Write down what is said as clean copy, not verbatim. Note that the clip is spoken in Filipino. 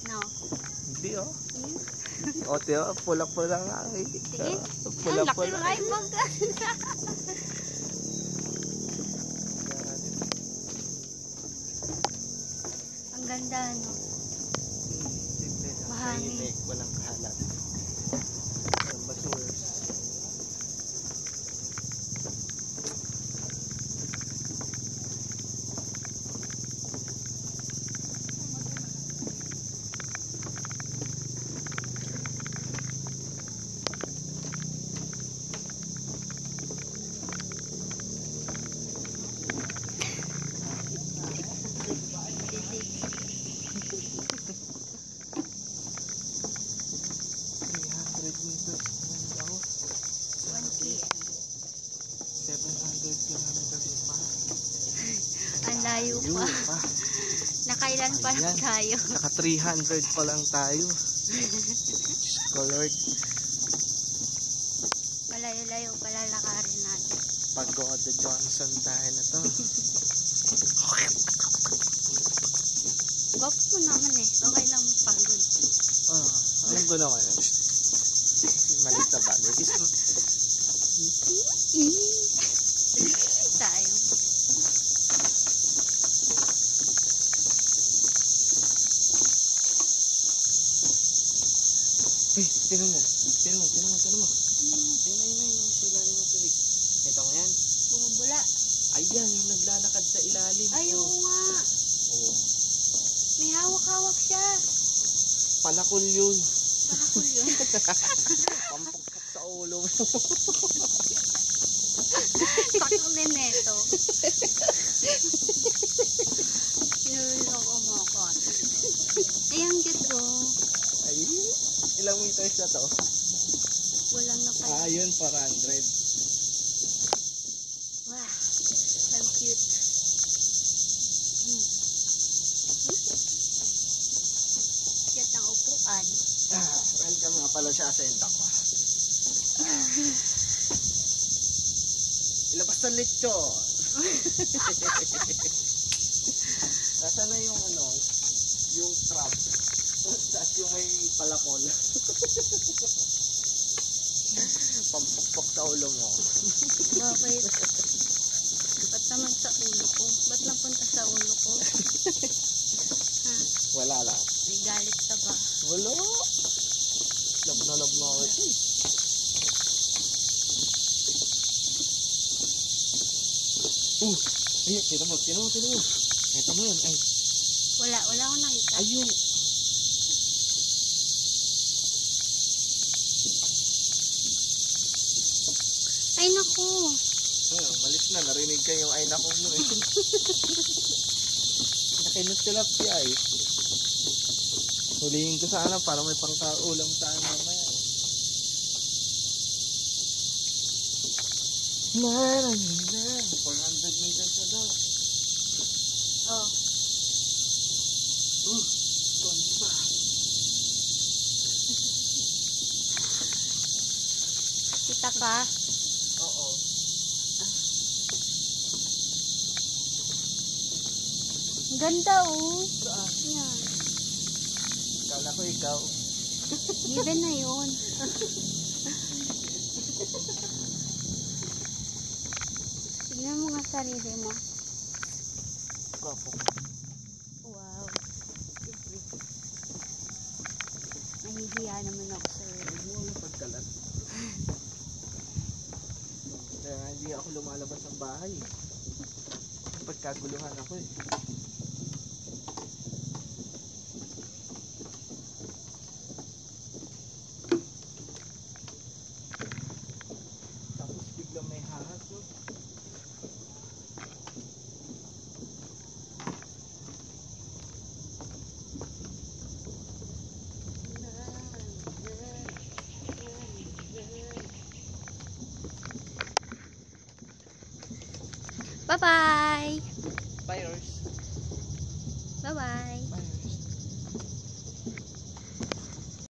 No. Hindi oh. O, tiyo, pula-pula nga. Sige. Pula-pula. Ang laki ng ang ganda, no? Simple lang. Mahangin. Tahimik, walang kahalat. Walang basura. Ang layo pa. Nakailan pa lang tayo. Naka 300 pa lang tayo. Lord. Malayo-layo pala lakarin natin. Pagoda Johnson tayo na to. Gwapo mo naman eh. Okay lang pagod. Alam ko naman. Malit na bagay. Tayo. Tinan mo. Tinan mo. Ayun. Sila rin ng tubig. Ito mo yan. Bumubula. Ayan, yung naglalakad sa ilalim. Ay, oo nga. Oo. May hawak-hawak siya. Palakol yun. Palakol yun. Pampukpok sa ulo mo. Sakto din neto. Pinuloko mo ako. Ayang cute ko. Ay, ilang meters na to? Walang napay. Yun, 400. Wow, so cute. Cute ng upuan. Welcome nga pala siya sa enda ko. Ilabas na lechon. Nasa na yung yung crab. Tapos yung may palakol. Pampukpok sa ulo mo. Bakit? Ba't naman sa ulo ko? Ba't napunta sa ulo ko? Ha? Wala lang. May galit ka ba? Wala. Love na ako ito eh. Ayun, tinan mo. Ito mo yun. Ay. Wala akong nakita. Ayun. Ay naku. Malis na. Narinig ka yung ay naku mo eh. Nakinot ka lang siya eh. Hulihin ko sana para may pangkaulam tayo mamaya. Na. 400 meters na daw. Oh. Tonsa. Kita ka? Oo. Ganda oh. Saan? Yan. Kala ko ikaw. Given na yun. Tignan mo nga sarili mo. Gwapo. Wow. Nahihiya naman ako sa iyo. Huwag mo yung pagkalat. Kaya hindi ako lumalabas ng bahay. Pagkaguluhan ako eh. Tapos biglang may hahas no? Bye-bye!